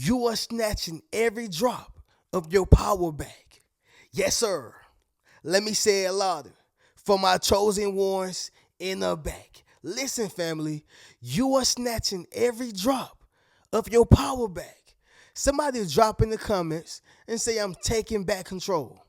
You are snatching every drop of your power back. Yes, sir. Let me say it louder. For my chosen ones in the back. Listen, family, you are snatching every drop of your power back. Somebody drop in the comments and say, I'm taking back control.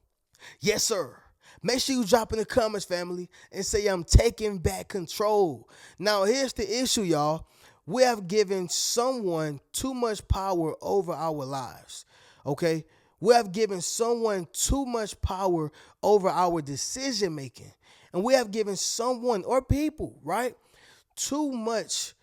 Yes, sir. Make sure you drop in the comments, family, and say, I'm taking back control. Now, here's the issue, y'all. We have given someone too much power over our lives. Okay? We have given someone too much power over our decision making. And we have given someone or people, right, too much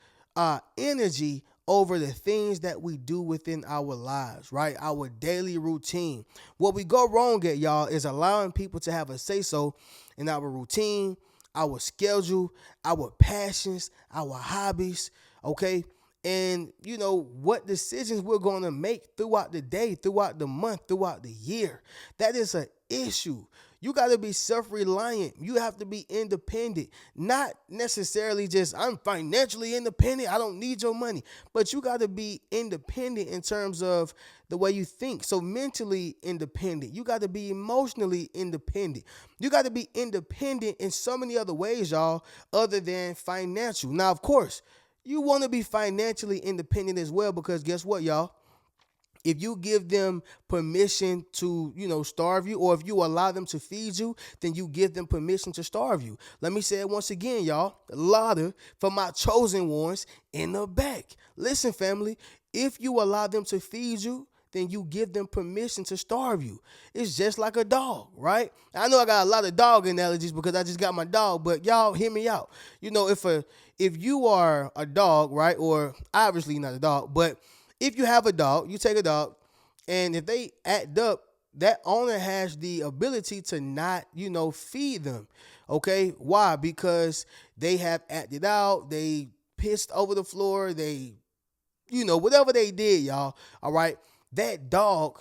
energy over the things that we do within our lives, right? Our daily routine. What we go wrong at, y'all, is allowing people to have a say so in our routine, our schedule, our passions, our hobbies, okay? And, what decisions we're going to make throughout the day, throughout the month, throughout the year. That is an issue. You got to be self-reliant. You have to be independent. Not necessarily just, I'm financially independent, I don't need your money. But you got to be independent in terms of the way you think. So mentally independent. You got to be emotionally independent. You got to be independent in so many other ways, y'all, other than financial. Now, of course, you want to be financially independent as well, because guess what, y'all? If you give them permission to, starve you, or if you allow them to feed you, then you give them permission to starve you. Let me say it once again, y'all. Louder for my chosen ones in the back. Listen, family, if you allow them to feed you, then you give them permission to starve you. It's just like a dog, right? I know I got a lot of dog analogies because I just got my dog, but y'all hear me out. If you are a dog, right, or obviously not a dog, but if you have a dog, you take a dog, and if they act up, that owner has the ability to not, feed them. Okay? Why? Because they have acted out, they pissed over the floor, they, whatever they did, y'all. All right? That dog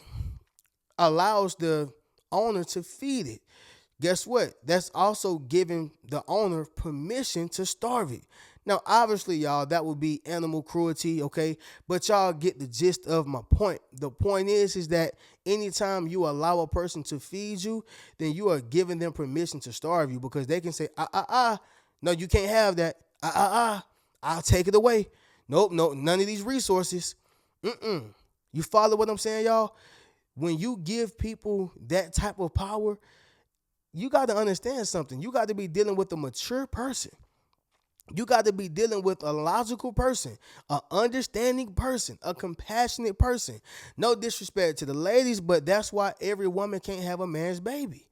allows the owner to feed it. Guess what? That's also giving the owner permission to starve it. Now, obviously, y'all, that would be animal cruelty, okay? But y'all get the gist of my point. The point is that anytime you allow a person to feed you, then you are giving them permission to starve you, because they can say, no, you can't have that. I'll take it away. Nope, no, none of these resources. You follow what I'm saying, y'all? When you give people that type of power, you got to understand something. You got to be dealing with a mature person. You got to be dealing with a logical person, an understanding person, a compassionate person. No disrespect to the ladies, but that's why every woman can't have a man's baby,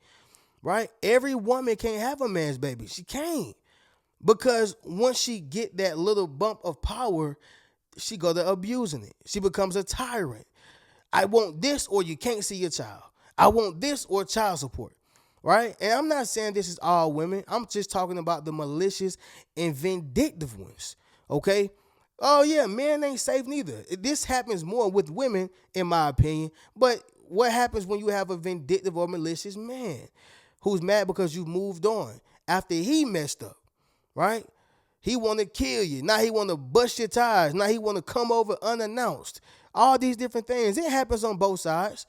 right? Every woman can't have a man's baby. She can't, because once she get that little bump of power, she go to abusing it. She becomes a tyrant. I want this, or you can't see your child. I want this, or child support. Right? And I'm not saying this is all women. I'm just talking about the malicious and vindictive ones. Okay? Oh, yeah, men ain't safe neither. This happens more with women, in my opinion. But what happens when you have a vindictive or malicious man who's mad because you moved on after he messed up? Right? He want to kill you. Now he want to bust your tires. Now he want to come over unannounced. All these different things. It happens on both sides.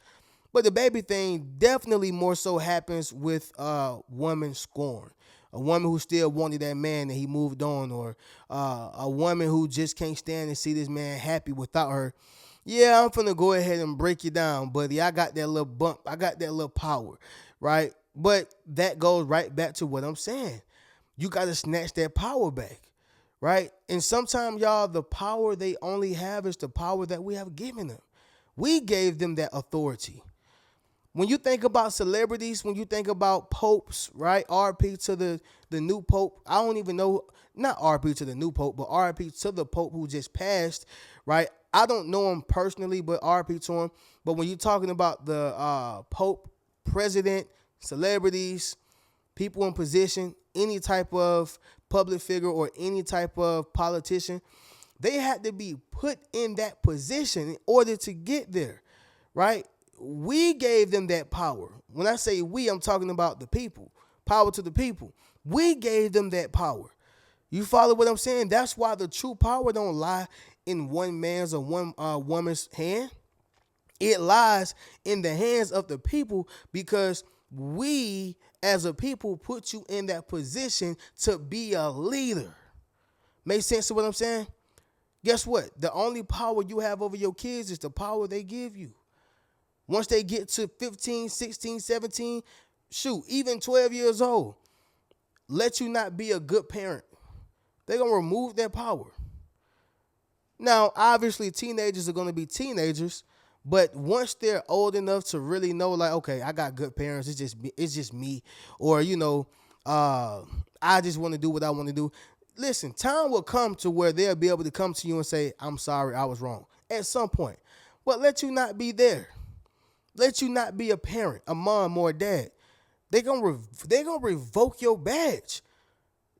But the baby thing definitely more so happens with woman scorn. A woman who still wanted that man and he moved on, or a woman who just can't stand to see this man happy without her. Yeah, I'm finna go ahead and break you down, buddy. I got that little bump. I got that little power, right? But that goes right back to what I'm saying. You got to snatch that power back, right? And sometimes, y'all, the power they only have is the power that we have given them. We gave them that authority. When you think about celebrities, when you think about popes, right? RP to the new pope. I don't even know, not RP to the new pope, but RP to the pope who just passed, right? I don't know him personally, but RP to him. But when you're talking about the pope, president, celebrities, people in position, any type of public figure or any type of politician, they had to be put in that position in order to get there, right? We gave them that power. When I say we, I'm talking about the people. Power to the people. We gave them that power. You follow what I'm saying? That's why the true power don't lie in one man's or one woman's hand. It lies in the hands of the people because we as a people put you in that position to be a leader. Make sense of what I'm saying? Guess what? The only power you have over your kids is the power they give you. Once they get to 15, 16, 17, shoot, even 12 years old, let you not be a good parent. They're going to remove their power. Now, obviously, teenagers are going to be teenagers, but once they're old enough to really know, like, okay, I got good parents, it's just me, or I just want to do what I want to do. Listen, time will come to where they'll be able to come to you and say, I'm sorry, I was wrong at some point. But let you not be there. Let you not be a parent, a mom, or a dad. They're gonna revoke your badge.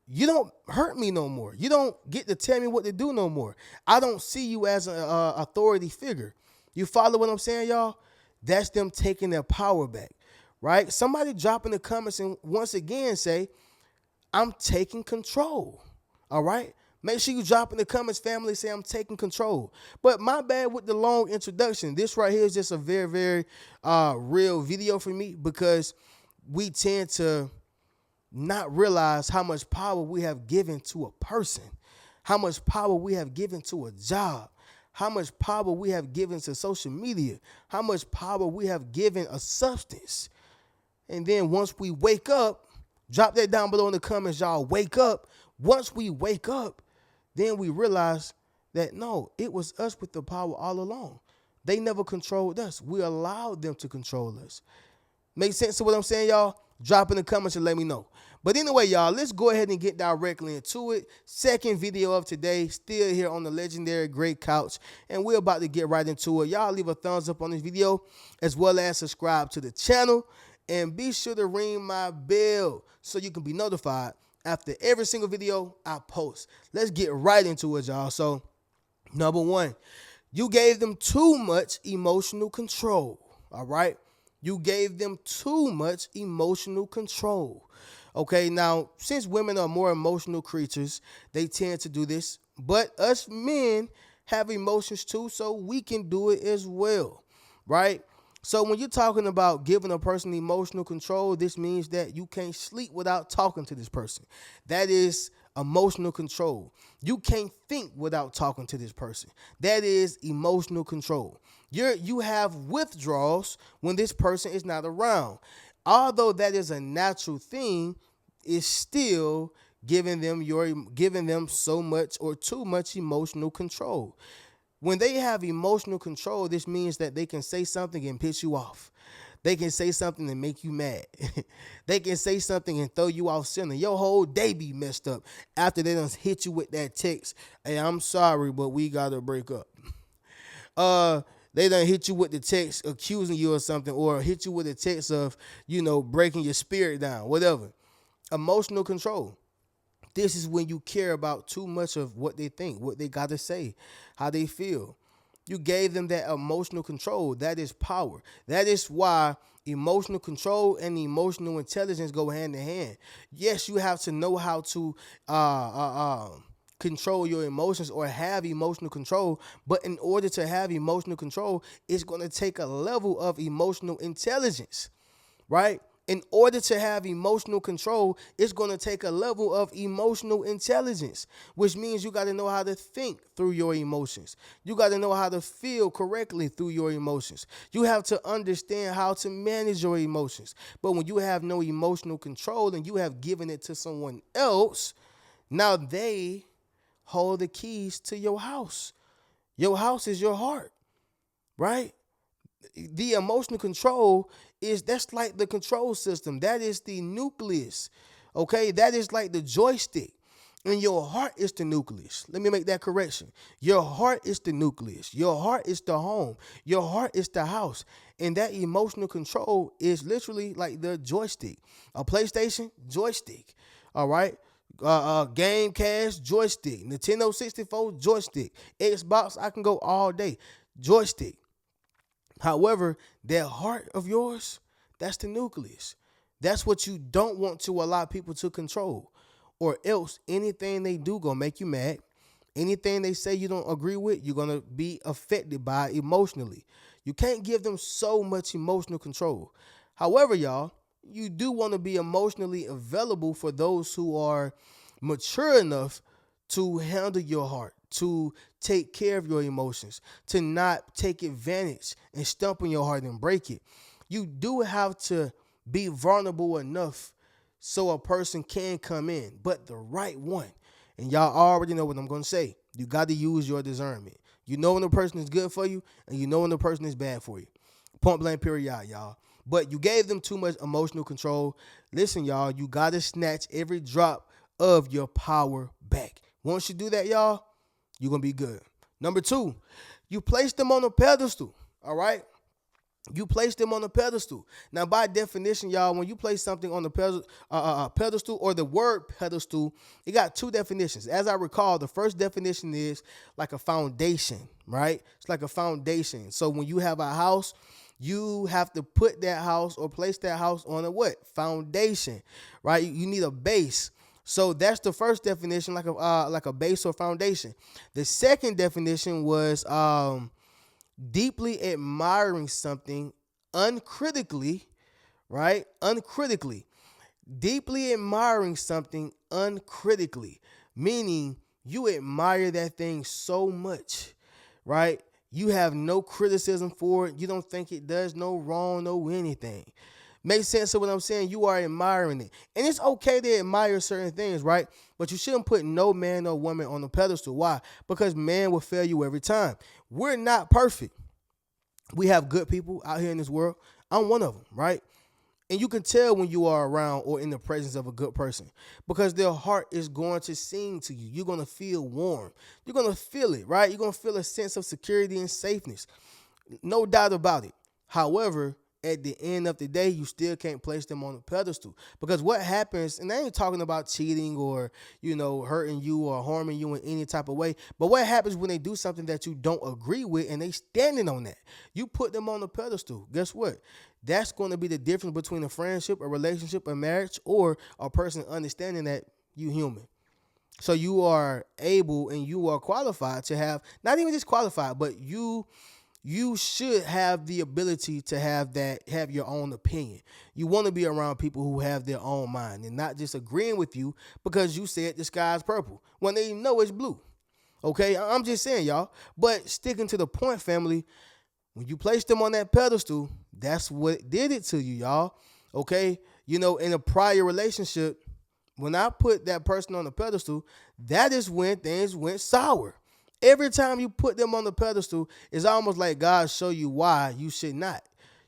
You don't hurt me no more. You don't get to tell me what to do no more. I don't see you as an authority figure. You follow what I'm saying, y'all? That's them taking their power back, right? Somebody drop in the comments and once again say, I'm taking control, all right? Make sure you drop in the comments, family, say I'm taking control. But my bad with the long introduction. This right here is just a very, very real video for me because we tend to not realize how much power we have given to a person, how much power we have given to a job, how much power we have given to social media, how much power we have given a substance. And then once we wake up, drop that down below in the comments, y'all. Wake up. Once we wake up, then we realize that, no, it was us with the power all along. They never controlled us. We allowed them to control us. Make sense of what I'm saying, y'all? Drop in the comments and let me know. But anyway, y'all, let's go ahead and get directly into it. Second video of today, still here on the legendary Great Couch, and we're about to get right into it. Y'all leave a thumbs up on this video as well as subscribe to the channel, and be sure to ring my bell so you can be notified after every single video I post. Let's get right into it, y'all. So, number one, you gave them too much emotional control, all right? You gave them too much emotional control. Okay, now, since women are more emotional creatures, they tend to do this. But us men have emotions too, so we can do it as well, right? So when you're talking about giving a person emotional control, this means that you can't sleep without talking to this person. That is emotional control. You can't think without talking to this person. That is emotional control. You have withdrawals when this person is not around. Although that is a natural thing, it's still giving them so much or too much emotional control. When they have emotional control, this means that they can say something and piss you off. They can say something and make you mad. They can say something and throw you off center. Your whole day be messed up after they done hit you with that text. Hey, I'm sorry, but we gotta break up. They done hit you with the text accusing you of something, or hit you with a text of, breaking your spirit down, whatever. Emotional control. This is when you care about too much of what they think, what they got to say, how they feel. You gave them that emotional control. That is power. That is why emotional control and emotional intelligence go hand in hand. Yes, you have to know how to control your emotions or have emotional control. But in order to have emotional control, it's going to take a level of emotional intelligence, right? In order to have emotional control, it's going to take a level of emotional intelligence, which means you got to know how to think through your emotions. You got to know how to feel correctly through your emotions. You have to understand how to manage your emotions. But when you have no emotional control and you have given it to someone else, now they hold the keys to your house. Your house is your heart, right? The emotional control that's like the control system. That is the nucleus. Okay, that is like the joystick. And your heart is the nucleus. Let me make that correction. Your heart is the nucleus. Your heart is the home. Your heart is the house. And that emotional control is literally like the joystick. A PlayStation, joystick. All right. Gamecast, joystick. Nintendo 64, joystick. Xbox, I can go all day. Joystick. However, that heart of yours, that's the nucleus. That's what you don't want to allow people to control, or else anything they do gonna make you mad. Anything they say you don't agree with, you're going to be affected by emotionally. You can't give them so much emotional control. However, y'all, you do want to be emotionally available for those who are mature enough to handle your heart, to take care of your emotions, to not take advantage and stump on your heart and break it. You do have to be vulnerable enough so a person can come in, but the right one. And y'all already know what I'm going to say. You got to use your discernment. You know when the person is good for you, and you know when the person is bad for you. Point blank period, y'all. But you gave them too much emotional control. Listen, y'all, you got to snatch every drop of your power back. Once you do that, y'all, you're going to be good. Number two, you place them on a pedestal, all right? You place them on a pedestal. Now, by definition, y'all, when you place something on the pedestal or the word pedestal, it got two definitions. As I recall, the first definition is like a foundation, right? It's like a foundation. So when you have a house, you have to put that house or place that house on a what? Foundation, right? You need a base. So that's the first definition, like a base or foundation. The second definition was deeply admiring something uncritically, right? Uncritically. Deeply admiring something uncritically, meaning you admire that thing so much, right? You have no criticism for it. You don't think it does no wrong, no anything. Makes sense of what I'm saying? You are admiring it. And it's okay to admire certain things, right? But you shouldn't put no man or woman on a pedestal. Why? Because man will fail you every time. We're not perfect. We have good people out here in this world. I'm one of them, right? And you can tell when you are around or in the presence of a good person because their heart is going to sing to you. You're going to feel warm. You're going to feel it, right? You're going to feel a sense of security and safeness. No doubt about it. However, at the end of the day, you still can't place them on a pedestal because what happens, and I ain't talking about cheating or, hurting you or harming you in any type of way, but what happens when they do something that you don't agree with and they standing on that? You put them on a pedestal. Guess what? That's going to be the difference between a friendship, a relationship, a marriage, or a person understanding that you human. So you are able and you are qualified to have, not even just qualified, but you should have the ability to have your own opinion. You want to be around people who have their own mind and not just agreeing with you because you said the sky's purple when they know it's blue. Okay, I'm just saying, y'all. But sticking to the point, family, when you place them on that pedestal, that's what did it to you, y'all. Okay, in a prior relationship, when I put that person on the pedestal, that is when things went sour. Every time you put them on the pedestal, it's almost like God show you why you should not.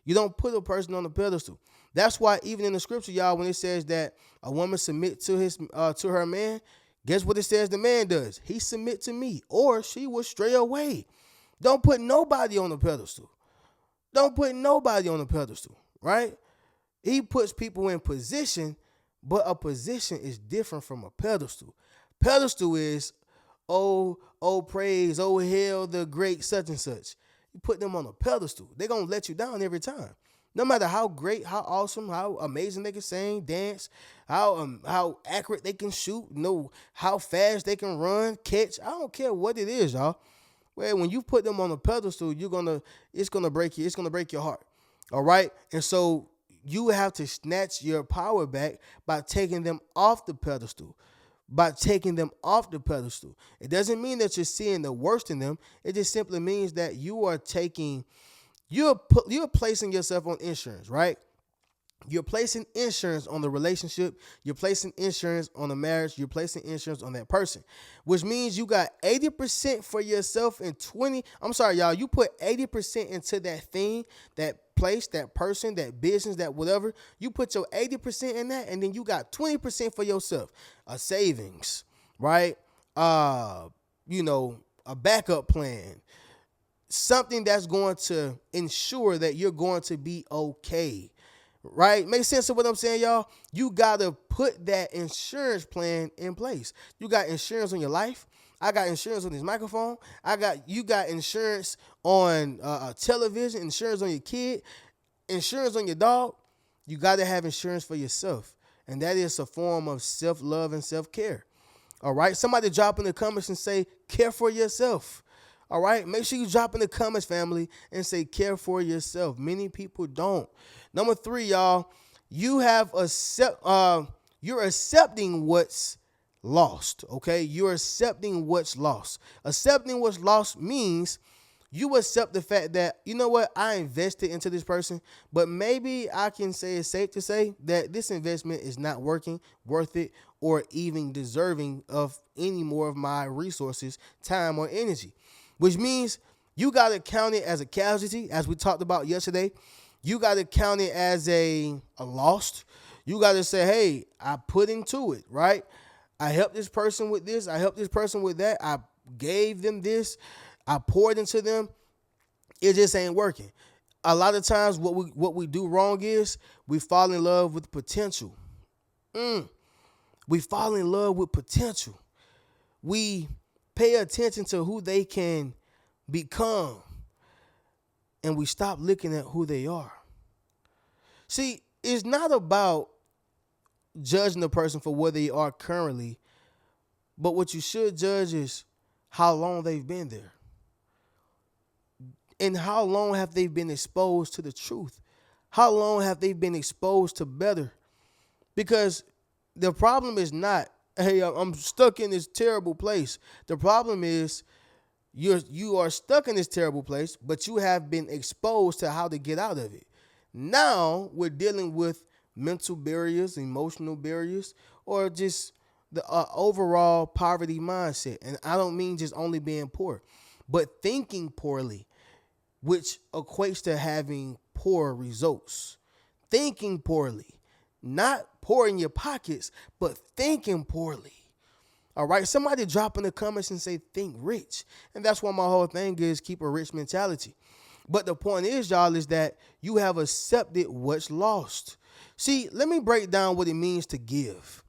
You don't put a person on the pedestal. That's why even in the scripture, y'all, when it says that a woman submit to her man, guess what it says the man does? He submit to me, or she will stray away. Don't put nobody on the pedestal. Don't put nobody on the pedestal, right? He puts people in position, but a position is different from a pedestal. Pedestal is oh praise, oh hail the great such and such. You put them on a pedestal, they're going to let you down every time. No matter how great, how awesome, how amazing they can sing, dance, how accurate they can shoot, how fast they can run, catch. I don't care what it is, y'all. Well, when you put them on a pedestal, it's gonna break you. It's gonna break your heart. All right. And so you have to snatch your power back by taking them off the pedestal. It doesn't mean that you're seeing the worst in them. It just simply means that you're placing yourself on insurance, right? You're placing insurance on the relationship. You're placing insurance on the marriage. You're placing insurance on that person, which means you got 80% for yourself and 20. I'm sorry, y'all. You put 80% into that thing, that place, that person, that business, that whatever. You put your 80% in that, and then you got 20% for yourself. A savings, right? A backup plan. Something that's going to ensure that you're going to be okay. Right? Makes sense of what I'm saying, y'all? You got to put that insurance plan in place. You got insurance on your life. I got insurance on this microphone. You got insurance on television, insurance on your kid, insurance on your dog. You got to have insurance for yourself. And that is a form of self-love and self-care. All right. Somebody drop in the comments and say, care for yourself. All right. Make sure you drop in the comments, family, and say, care for yourself. Many people don't. Number 3, y'all, you're accepting what's lost. Okay. You're accepting what's lost. Accepting what's lost means you accept the fact that, you know what, I invested into this person, but maybe I can say it's safe to say that this investment is not working, worth it, or even deserving of any more of my resources, time, or energy. Which means you got to count it as a casualty, as we talked about yesterday. You got to count it as a loss. You got to say, hey, I put into it, right? I helped this person with this. I helped this person with that. I gave them this. I poured into them. It just ain't working. A lot of times what we do wrong is we fall in love with potential. We fall in love with potential. We pay attention to who they can become, and we stop looking at who they are. See, it's not about judging the person for where they are currently, but what you should judge is how long they've been there. And how long have they been exposed to the truth? How long have they been exposed to better? Because the problem is not, hey, I'm stuck in this terrible place. The problem is you are stuck in this terrible place, but you have been exposed to how to get out of it. Now we're dealing with mental barriers, emotional barriers, or just the overall poverty mindset. And I don't mean just only being poor, but thinking poorly, which equates to having poor results. Thinking poorly, not poor in your pockets, but thinking poorly. All right, somebody drop in the comments and say, think rich. And that's why my whole thing is keep a rich mentality. But the point is, y'all, is that you have accepted what's lost. See, let me break down what it means to give.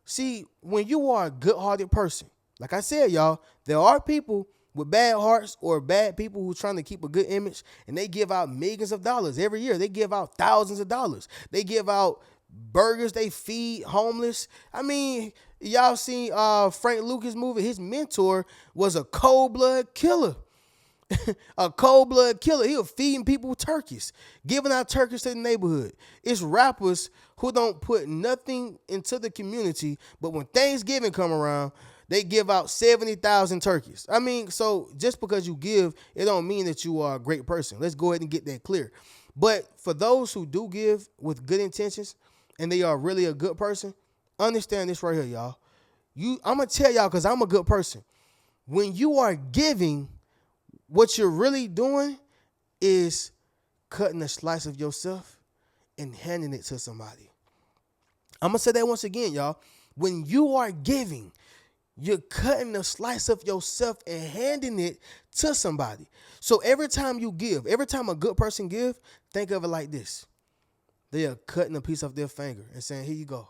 See, when you are a good-hearted person, like I said, y'all, there are people with bad hearts or bad people who are trying to keep a good image, and they give out millions of dollars every year. They give out thousands of dollars. They give out burgers. They feed homeless. I mean, y'all seen Frank Lucas movie? His mentor was a cold-blood killer. A cold-blood killer. He was feeding people turkeys, giving out turkeys to the neighborhood. It's rappers who don't put nothing into the community, but when Thanksgiving come around, they give out 70,000 turkeys. I mean, so just because you give, it don't mean that you are a great person. Let's go ahead and get that clear. But for those who do give with good intentions and they are really a good person, understand this right here, y'all. I'm going to tell y'all because I'm a good person. When you are giving, what you're really doing is cutting a slice of yourself and handing it to somebody. I'm going to say that once again, y'all. When you are giving, you're cutting a slice of yourself and handing it to somebody. So every time you give, every time a good person give, think of it like this. They are cutting a piece off their finger and saying, here you go.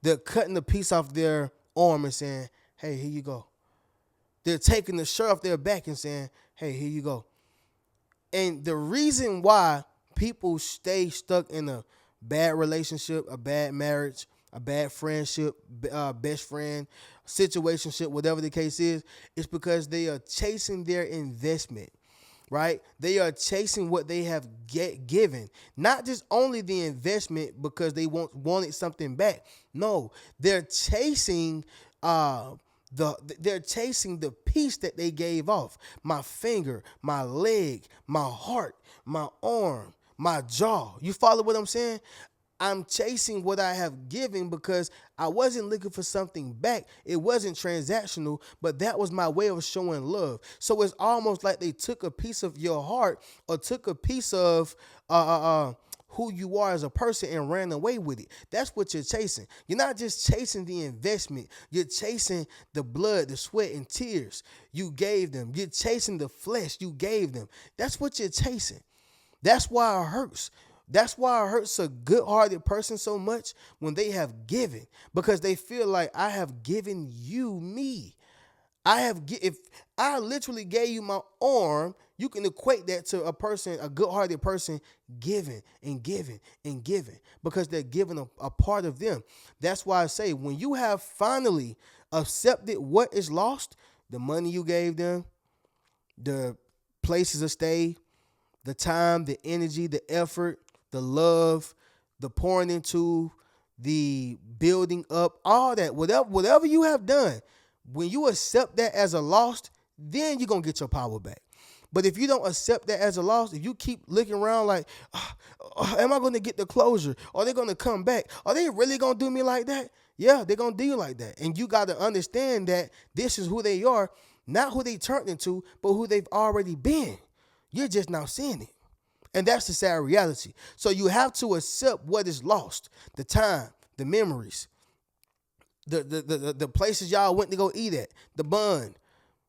They're cutting a piece off their arm and saying, hey, here you go. They're taking the shirt off their back and saying, hey, here you go. And the reason why people stay stuck in a bad relationship, a bad marriage, a bad friendship, best friend, situationship, whatever the case is because they are chasing their investment, right? They are chasing what they have given, not just only the investment because they wanted something back. No, they're chasing they're chasing the piece that they gave off. My finger, my leg, my heart, my arm, my jaw. You follow what I'm saying? I'm chasing what I have given because I wasn't looking for something back. It wasn't transactional, but that was my way of showing love. So it's almost like they took a piece of your heart or took a piece of who you are as a person and ran away with it. That's what you're chasing. You're not just chasing the investment. You're chasing the blood, the sweat, and tears you gave them. You're chasing the flesh you gave them. That's what you're chasing. That's why it hurts. That's why it hurts a good-hearted person so much when they have given, because they feel like I have given you me. If I literally gave you my arm, you can equate that to a person, a good-hearted person, giving and giving and giving because they're giving a part of them. That's why I say when you have finally accepted what is lost, the money you gave them, the places of stay, the time, the energy, the effort, the love, the pouring into, the building up, all that, whatever you have done, when you accept that as a loss, then you're gonna get your power back. But if you don't accept that as a loss, if you keep looking around like, am I gonna get the closure? Are they gonna come back? Are they really gonna do me like that? Yeah, they're gonna do you like that. And you gotta understand that this is who they are, not who they turned into, but who they've already been. You're just now seeing it. And that's the sad reality. So you have to accept what is lost, the time, the memories, the places y'all went to go eat at, the bond,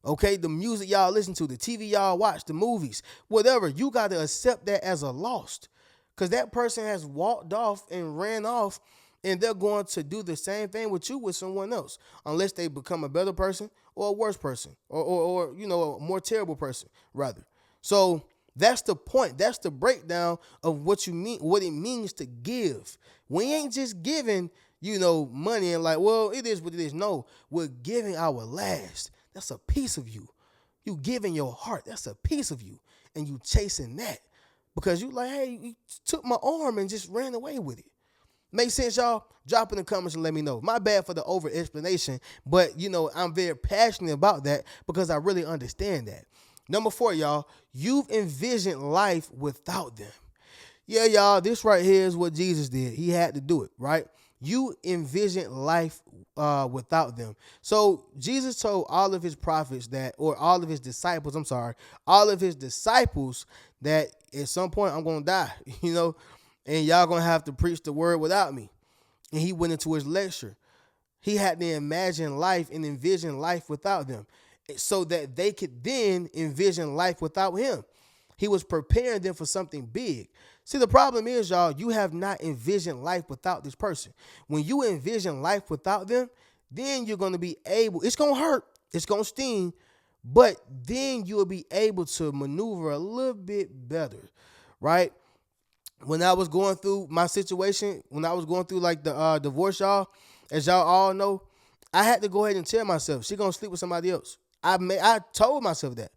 okay, the music y'all listen to, the TV y'all watch, the movies, whatever. You got to accept that as a lost, because that person has walked off and ran off, and they're going to do the same thing with you with someone else, unless they become a better person or a worse person, or a more terrible person rather. So that's the point. That's the breakdown of what you mean, what it means to give. We ain't just giving, money and like, well, it is what it is. No, we're giving our last. That's a piece of you. You giving your heart. That's a piece of you. And you chasing that because you like, hey, you took my arm and just ran away with it. Make sense, y'all? Drop in the comments and let me know. My bad for the over explanation, but I'm very passionate about that because I really understand that. Number 4, y'all, you've envisioned life without them. Yeah, y'all, this right here is what Jesus did. He had to do it, right? You envisioned life without them. So Jesus told all of his prophets all of his disciples that at some point I'm going to die, and y'all going to have to preach the word without me. And he went into his lecture. He had to imagine life and envision life without them so that they could then envision life without him. He was preparing them for something big. See, the problem is, y'all, you have not envisioned life without this person. When you envision life without them, then you're going to be able, it's going to hurt, it's going to sting, but then you'll be able to maneuver a little bit better, right? When I was going through my situation, when I was going through like the divorce, y'all, as y'all all know, I had to go ahead and tell myself, she going to sleep with somebody else. I told myself that,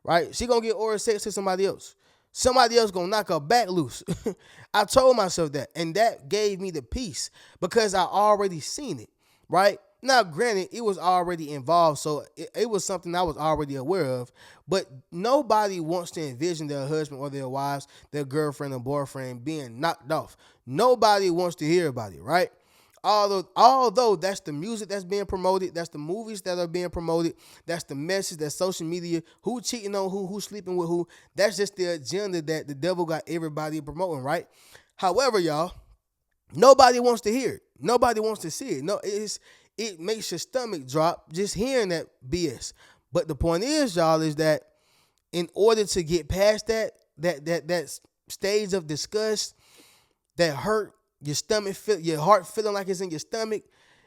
right? She going to get oral sex to somebody else. Somebody else going to knock her back loose. I told myself that, and that gave me the peace because I already seen it, right? Now, granted, it was already involved, so it was something I was already aware of, but nobody wants to envision their husband or their wives, their girlfriend or boyfriend being knocked off. Nobody wants to hear about it, right? Although that's the music that's being promoted, that's the movies that are being promoted, that's the message, that's social media, who cheating on who sleeping with who, that's just the agenda that the devil got everybody promoting, right? However, y'all, nobody wants to hear it. Nobody wants to see it. No, it makes your stomach drop just hearing that BS. But the point is, y'all, is that in order to get past that stage of disgust, that hurt, your stomach, your heart feeling like it's in your stomach,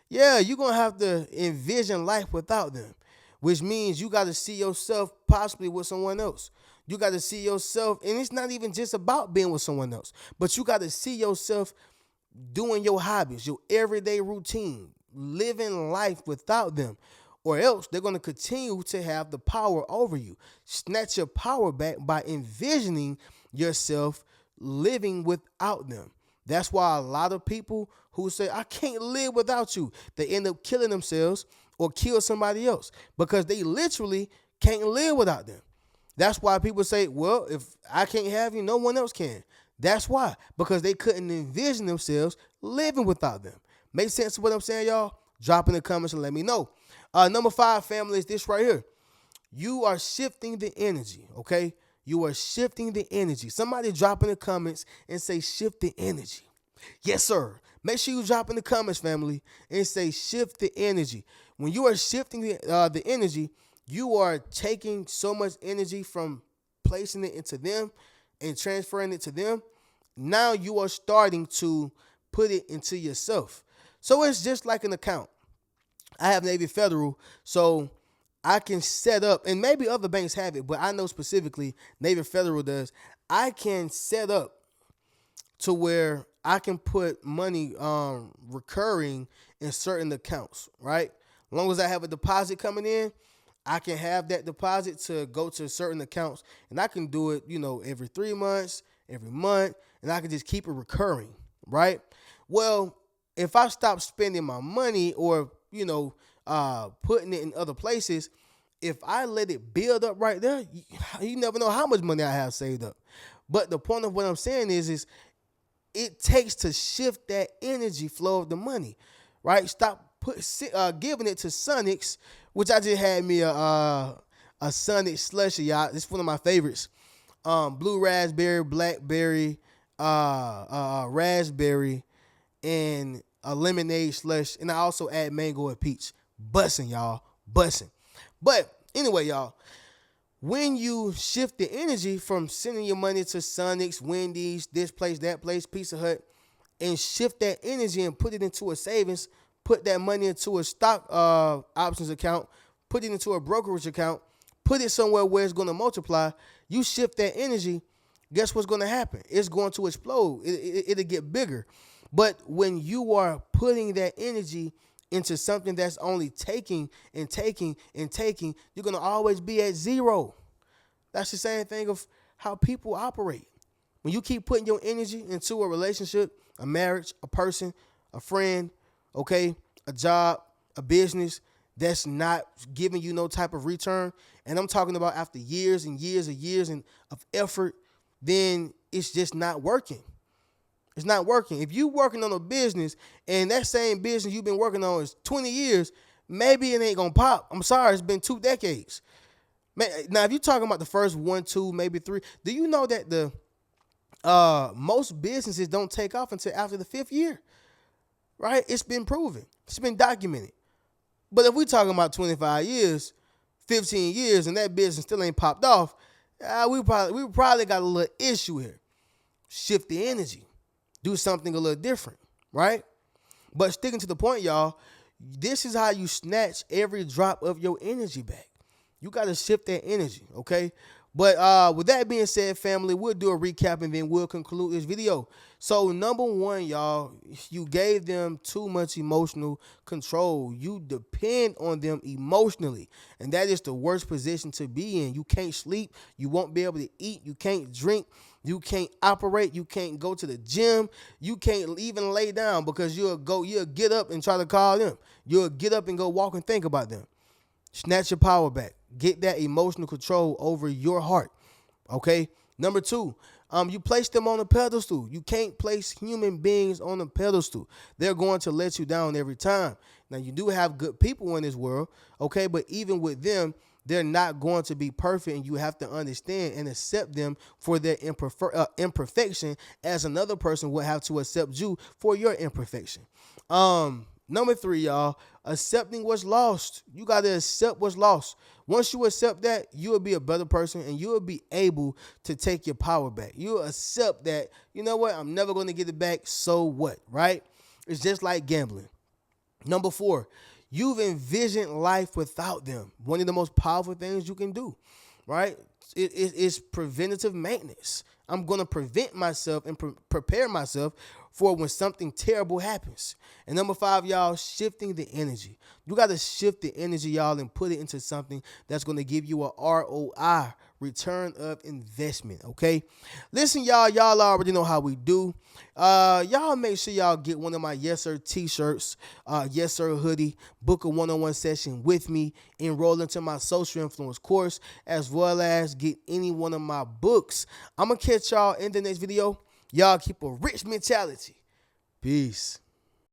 yeah, you're going to have to envision life without them, which means you got to see yourself possibly with someone else. You got to see yourself, and it's not even just about being with someone else, but you got to see yourself doing your hobbies, your everyday routine, living life without them, or else they're going to continue to have the power over you. Snatch your power back by envisioning yourself living without them. That's why a lot of people who say, I can't live without you, they end up killing themselves or kill somebody else because they literally can't live without them. That's why people say, well, if I can't have you, no one else can. That's why, because they couldn't envision themselves living without them. Make sense of what I'm saying, y'all? Drop in the comments and let me know. Number 5, family, is this right here. You are shifting the energy, okay? You are shifting the energy. Somebody drop in the comments and say shift the energy. Yes, sir. Make sure you drop in the comments, family, and say shift the energy. When you are shifting the energy, you are taking so much energy from placing it into them and transferring it to them. Now you are starting to put it into yourself. So it's just like an account. I have Navy Federal, so I can set up, and maybe other banks have it, but I know specifically Navy Federal does. I can set up to where I can put money recurring in certain accounts, right? long as I have a deposit coming in, I can have that deposit to go to certain accounts, and I can do it, every 3 months, every month, and I can just keep it recurring, right? Well, if I stop spending my money or, putting it in other places, if I let it build up right there, you never know how much money I have saved up. But the point of what I'm saying is it takes to shift that energy flow of the money, right? Stop giving it to Sonics, which I just had me a Sonic slushy, y'all. This is one of my favorites. Blue raspberry, blackberry, raspberry, and a lemonade slush, and I also add mango and peach. Bussin', y'all, bussin'. But anyway, y'all, when you shift the energy from sending your money to Sonics, Wendy's, this place, that place, Pizza Hut, and shift that energy and put it into a savings, put that money into a stock options account, put it into a brokerage account, put it somewhere where it's going to multiply, you shift that energy, guess what's going to happen? It's going to explode. It'll get bigger. But when you are putting that energy into something that's only taking and taking and taking, you're going to always be at zero. That's the same thing of how people operate. When you keep putting your energy into a relationship, a marriage, a person, a friend, okay, a job, a business that's not giving you no type of return, and I'm talking about after years and years and years of effort, then it's just not working. It's not working. If you're working on a business and that same business you've been working on is 20 years, maybe it ain't going to pop. I'm sorry, it's been 2 decades. Now, if you're talking about the first 1, 2, maybe 3, do you know that the most businesses don't take off until after the 5th year? Right? It's been proven. It's been documented. But if we're talking about 25 years, 15 years, and that business still ain't popped off, we probably got a little issue here. Shift the energy. Do something a little different, right? But sticking to the point, y'all, this is how you snatch every drop of your energy back. You got to shift that energy, okay? But with that being said, family, we'll do a recap and then we'll conclude this video. So number 1, y'all, you gave them too much emotional control. You depend on them emotionally, and that is the worst position to be in. You can't sleep. You won't be able to eat. You can't drink. You can't operate. You can't go to the gym. You can't even lay down because you'll get up and try to call them. You'll get up and go walk and think about them. Snatch your power back. Get that emotional control over your heart. Okay. Number 2, you place them on a pedestal. You can't place human beings on a pedestal. They're going to let you down every time. Now, you do have good people in this world, okay, but even with them, they're not going to be perfect, and you have to understand and accept them for their imperfection, as another person would have to accept you for your imperfection. Number 3, y'all, accepting what's lost. You got to accept what's lost. Once you accept that, you will be a better person and you will be able to take your power back. You'll accept that, you know what, I'm never going to get it back, so what, right? It's just like gambling. Number 4, you've envisioned life without them. One of the most powerful things you can do, right? It's preventative maintenance. I'm going to prevent myself and prepare myself for when something terrible happens. And number 5, y'all, shifting the energy. You got to shift the energy, y'all, and put it into something that's going to give you a ROI, return of investment, okay? Listen, y'all already know how we do. Y'all make sure y'all get one of my Yes Sir t-shirts, Yes Sir hoodie, book a one-on-one session with me, enroll into my social influence course, as well as get any one of my books. I'm going to catch y'all in the next video. Y'all keep a rich mentality. Peace.